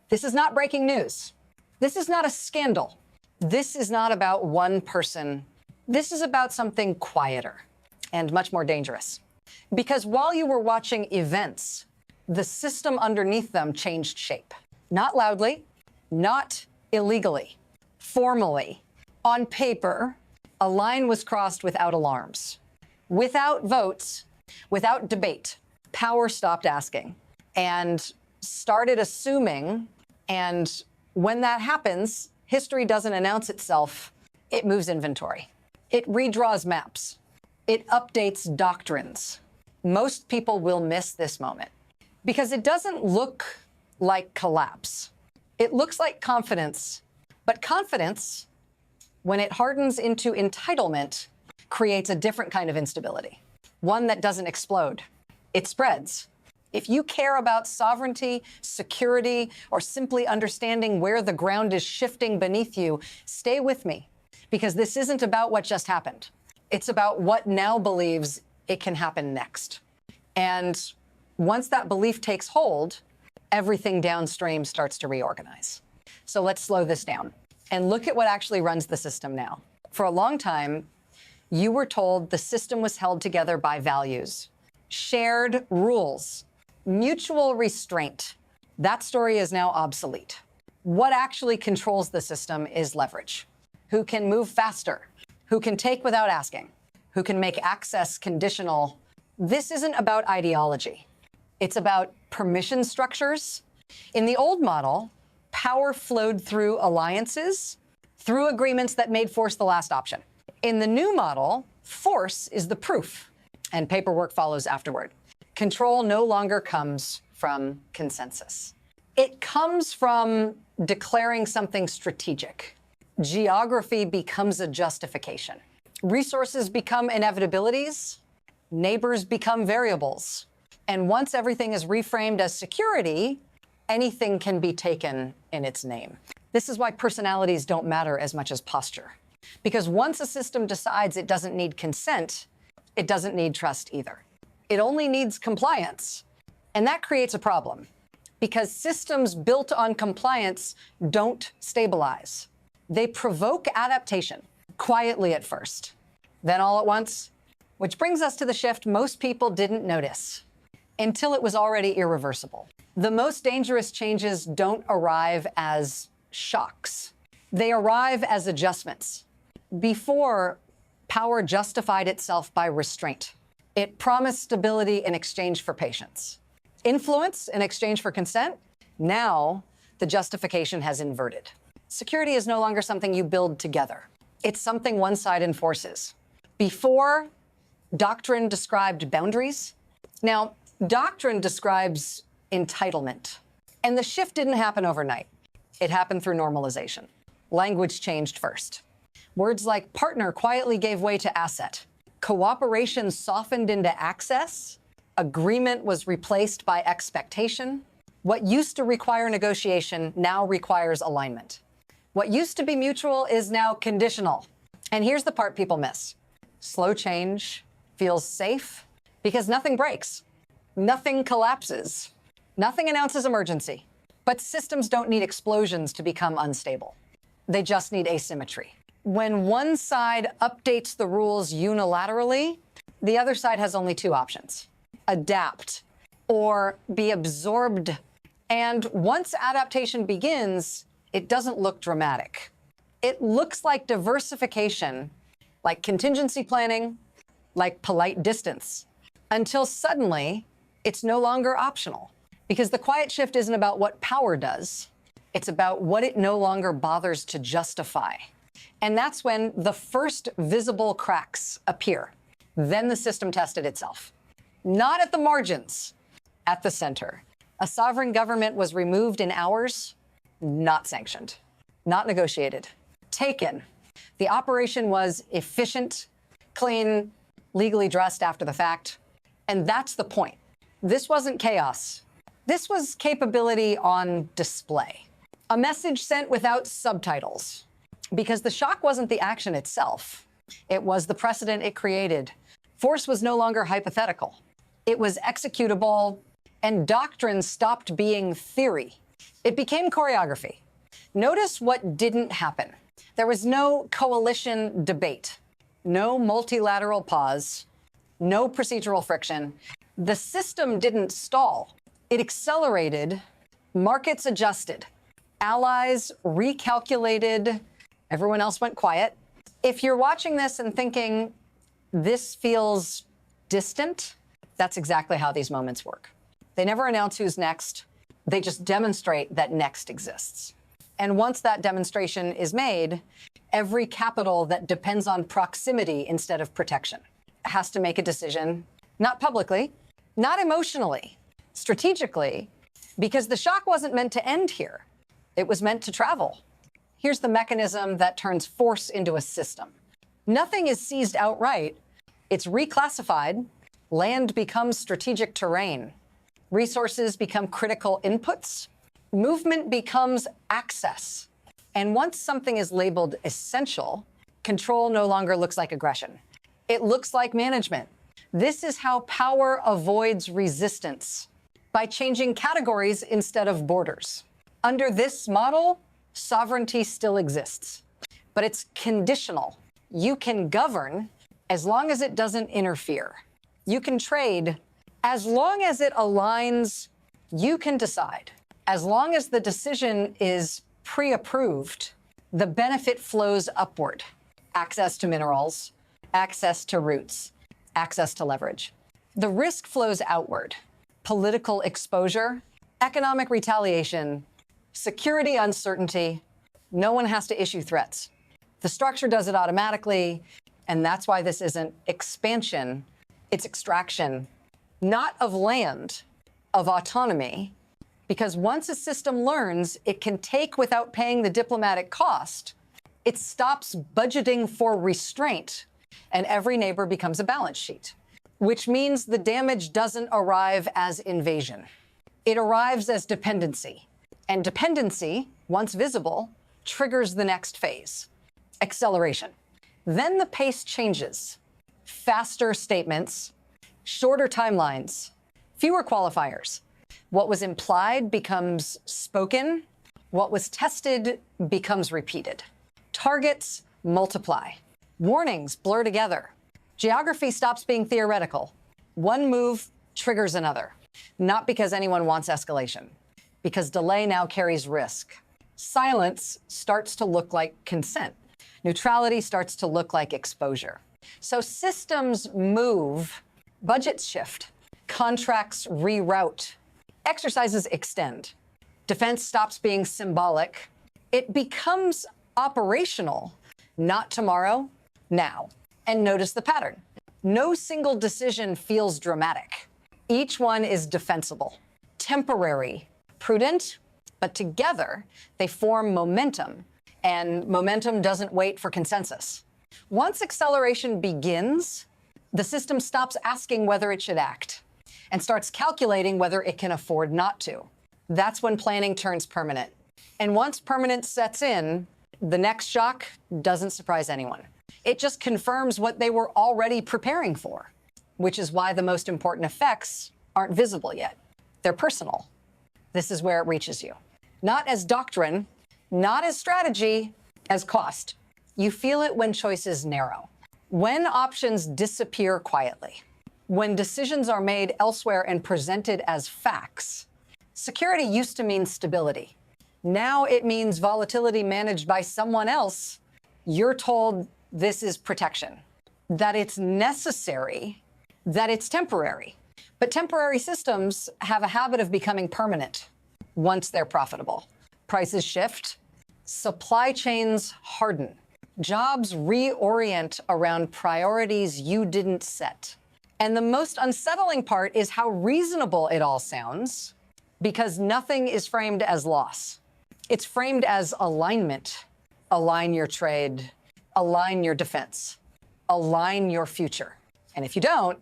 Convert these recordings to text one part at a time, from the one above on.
This is not breaking news. This is not a scandal. This is not about one person. This is about something quieter and much more dangerous. Because while you were watching events, the system underneath them changed shape. Not loudly, not illegally, formally. On paper, a line was crossed without alarms. Without votes, without debate, power stopped asking and started assuming. And when that happens, history doesn't announce itself. It moves inventory. It redraws maps. It updates doctrines. Most people will miss this moment because it doesn't look like collapse. It looks like confidence. But confidence, when it hardens into entitlement, creates a different kind of instability, one that doesn't explode. It spreads. If you care about sovereignty, security, or simply understanding where the ground is shifting beneath you, stay with me, because this isn't about what just happened. It's about what now believes it can happen next. And once that belief takes hold, everything downstream starts to reorganize. So let's slow this down and look at what actually runs the system now. For a long time, you were told the system was held together by values, shared rules, mutual restraint. That story is now obsolete. What actually controls the system is leverage. Who can move faster? Who can take without asking? Who can make access conditional? This isn't about ideology. It's about permission structures. In the old model, power flowed through alliances, through agreements that made force the last option. In the new model, force is the proof, and paperwork follows afterward. Control no longer comes from consensus. It comes from declaring something strategic. Geography becomes a justification. Resources become inevitabilities. Neighbors become variables. And once everything is reframed as security, anything can be taken in its name. This is why personalities don't matter as much as posture. Because once a system decides it doesn't need consent, it doesn't need trust either. It only needs compliance. And that creates a problem, because systems built on compliance don't stabilize. They provoke adaptation, quietly at first, then all at once, which brings us to the shift most people didn't notice until it was already irreversible. The most dangerous changes don't arrive as shocks. They arrive as adjustments. Before, power justified itself by restraint. It promised stability in exchange for patience. Influence in exchange for consent. Now, the justification has inverted. Security is no longer something you build together. It's something one side enforces. Before, doctrine described boundaries. Now, doctrine describes entitlement. And the shift didn't happen overnight. It happened through normalization. Language changed first. Words like partner quietly gave way to asset. Cooperation softened into access. Agreement was replaced by expectation. What used to require negotiation now requires alignment. What used to be mutual is now conditional. And here's the part people miss. Slow change feels safe because nothing breaks. Nothing collapses. Nothing announces emergency. But systems don't need explosions to become unstable. They just need asymmetry. When one side updates the rules unilaterally, the other side has only two options: adapt or be absorbed. And once adaptation begins, it doesn't look dramatic. It looks like diversification, like contingency planning, like polite distance, until suddenly it's no longer optional. Because the quiet shift isn't about what power does. It's about what it no longer bothers to justify. And that's when the first visible cracks appear. Then the system tested itself. Not at the margins, at the center. A sovereign government was removed in hours, not sanctioned, not negotiated, taken. The operation was efficient, clean, legally dressed after the fact. And that's the point. This wasn't chaos. This was capability on display. A message sent without subtitles. Because the shock wasn't the action itself. It was the precedent it created. Force was no longer hypothetical. It was executable, and doctrine stopped being theory. It became choreography. Notice what didn't happen. There was no coalition debate, no multilateral pause, no procedural friction. The system didn't stall. It accelerated, markets adjusted, allies recalculated, everyone else went quiet. If you're watching this and thinking, this feels distant, that's exactly how these moments work. They never announce who's next. They just demonstrate that next exists. And once that demonstration is made, every capital that depends on proximity instead of protection has to make a decision, not publicly, not emotionally, strategically, because the shock wasn't meant to end here. It was meant to travel. Here's the mechanism that turns force into a system. Nothing is seized outright. It's reclassified. Land becomes strategic terrain. Resources become critical inputs. Movement becomes access. And once something is labeled essential, control no longer looks like aggression. It looks like management. This is how power avoids resistance, by changing categories instead of borders. Under this model, sovereignty still exists, but it's conditional. You can govern as long as it doesn't interfere. You can trade as long as it aligns. You can decide. As long as the decision is pre-approved, the benefit flows upward. Access to minerals, access to routes, access to leverage. The risk flows outward. Political exposure, economic retaliation, security uncertainty. No one has to issue threats. The structure does it automatically, and that's why this isn't expansion, it's extraction, not of land, of autonomy, because once a system learns it can take without paying the diplomatic cost, it stops budgeting for restraint, and every neighbor becomes a balance sheet, which means the damage doesn't arrive as invasion. It arrives as dependency. And dependency, once visible, triggers the next phase, acceleration. Then the pace changes. Faster statements, shorter timelines, fewer qualifiers. What was implied becomes spoken. What was tested becomes repeated. Targets multiply. Warnings blur together. Geography stops being theoretical. One move triggers another. Not because anyone wants escalation, because delay now carries risk. Silence starts to look like consent. Neutrality starts to look like exposure. So systems move, budgets shift, contracts reroute, exercises extend. Defense stops being symbolic. It becomes operational, not tomorrow, now. And notice the pattern. No single decision feels dramatic. Each one is defensible, temporary, prudent, but together they form momentum, and momentum doesn't wait for consensus. Once acceleration begins, the system stops asking whether it should act and starts calculating whether it can afford not to. That's when planning turns permanent. And once permanence sets in, the next shock doesn't surprise anyone. It just confirms what they were already preparing for, which is why the most important effects aren't visible yet. They're personal. This is where it reaches you. Not as doctrine, not as strategy, as cost. You feel it when choices narrow, when options disappear quietly, when decisions are made elsewhere and presented as facts. Security used to mean stability. Now it means volatility managed by someone else. You're told this is protection, that it's necessary, that it's temporary. But temporary systems have a habit of becoming permanent once they're profitable. Prices shift, supply chains harden, jobs reorient around priorities you didn't set. And the most unsettling part is how reasonable it all sounds, because nothing is framed as loss. It's framed as alignment. Align your trade, align your defense, align your future. And if you don't,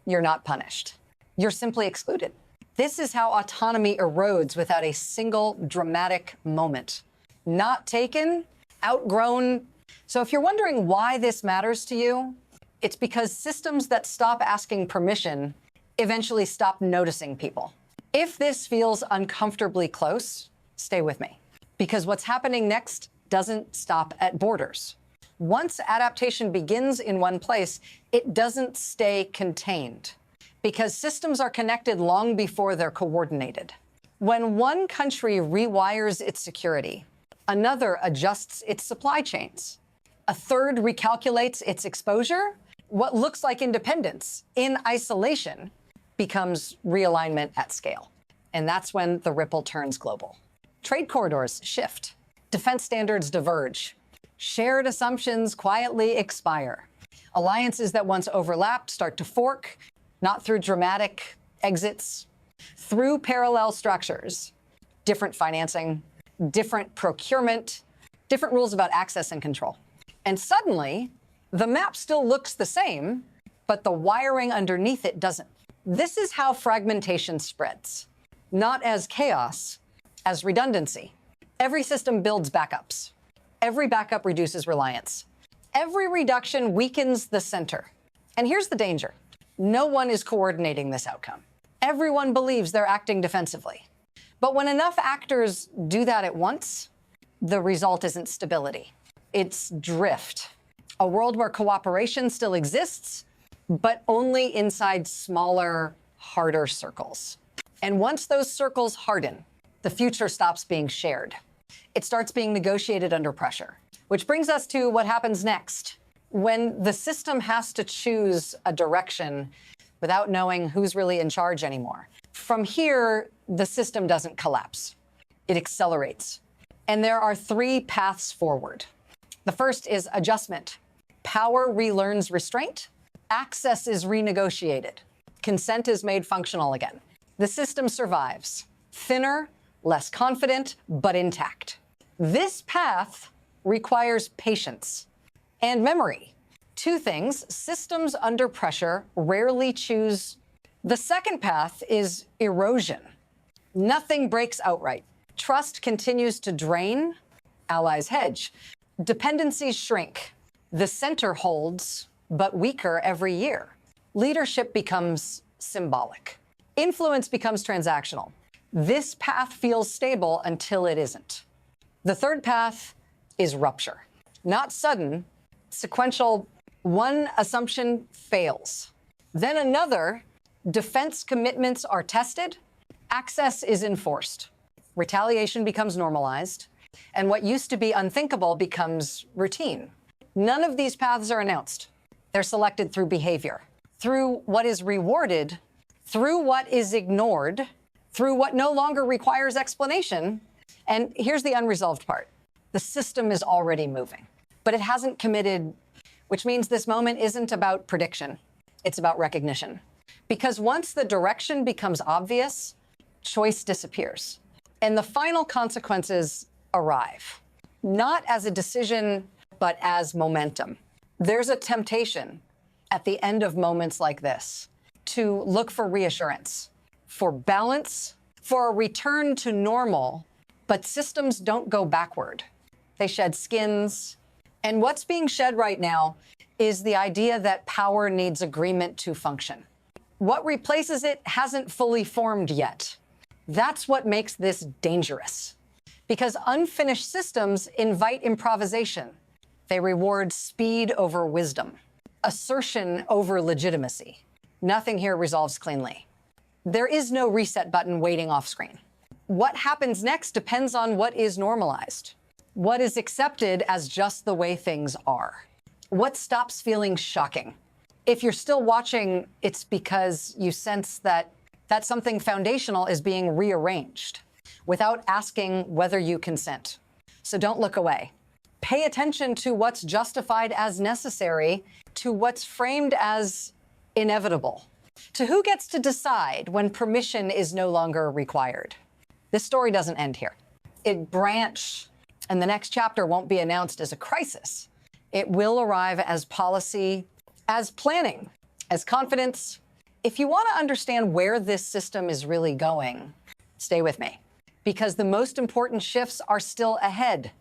you're not punished. You're simply excluded. This is how autonomy erodes without a single dramatic moment. Not taken, outgrown. So if you're wondering why this matters to you, it's because systems that stop asking permission eventually stop noticing people. If this feels uncomfortably close, Stay with me. Because what's happening next doesn't stop at borders. Once adaptation begins in one place, it doesn't stay contained, because systems are connected long before they're coordinated. When one country rewires its security, another adjusts its supply chains. A third recalculates its exposure. What looks like independence in isolation becomes realignment at scale. And that's when the ripple turns global. Trade corridors shift. Defense standards diverge. Shared assumptions quietly expire. Alliances that once overlapped start to fork, not through dramatic exits, through parallel structures, different financing, different procurement, different rules about access and control. And suddenly, the map still looks the same, but the wiring underneath it doesn't. This is how fragmentation spreads, not as chaos, as redundancy. Every system builds backups. Every backup reduces reliance. Every reduction weakens the center. And here's the danger. No one is coordinating this outcome. Everyone believes they're acting defensively. But when enough actors do that at once, the result isn't stability. It's drift. A world where cooperation still exists, but only inside smaller, harder circles. And once those circles harden, the future stops being shared. It starts being negotiated under pressure, which brings us to what happens next. When the system has to choose a direction without knowing who's really in charge anymore. From here, the system doesn't collapse. It accelerates. And there are three paths forward. The first is adjustment. Power relearns restraint. Access is renegotiated. Consent is made functional again. The system survives. Thinner, less confident, but intact. This path requires patience and memory. Two things: systems under pressure rarely choose. The second path is erosion. Nothing breaks outright. Trust continues to drain. Allies hedge. Dependencies shrink. The center holds, but weaker every year. Leadership becomes symbolic. Influence becomes transactional. This path feels stable until it isn't. The third path is rupture. Not sudden, sequential. One assumption fails. Then another. Defense commitments are tested. Access is enforced. Retaliation becomes normalized. And what used to be unthinkable becomes routine. None of these paths are announced. They're selected through behavior, through what is rewarded, through what is ignored, through what no longer requires explanation. And here's the unresolved part. The system is already moving, but it hasn't committed, which means this moment isn't about prediction. It's about recognition. Because once the direction becomes obvious, choice disappears. And the final consequences arrive, not as a decision, but as momentum. There's a temptation at the end of moments like this to look for reassurance, for balance, for a return to normal. But systems don't go backward. They shed skins. And what's being shed right now is the idea that power needs agreement to function. What replaces it hasn't fully formed yet. That's what makes this dangerous. Because unfinished systems invite improvisation. They reward speed over wisdom, assertion over legitimacy. Nothing here resolves cleanly. There is no reset button waiting off screen. What happens next depends on what is normalized, what is accepted as just the way things are, what stops feeling shocking. If you're still watching, it's because you sense that something foundational is being rearranged without asking whether you consent. So don't look away. Pay attention to what's justified as necessary, to what's framed as inevitable, to who gets to decide when permission is no longer required. This story doesn't end here. It branched, and the next chapter won't be announced as a crisis. It will arrive as policy, as planning, as confidence. If you want to understand where this system is really going, stay with me, because the most important shifts are still ahead.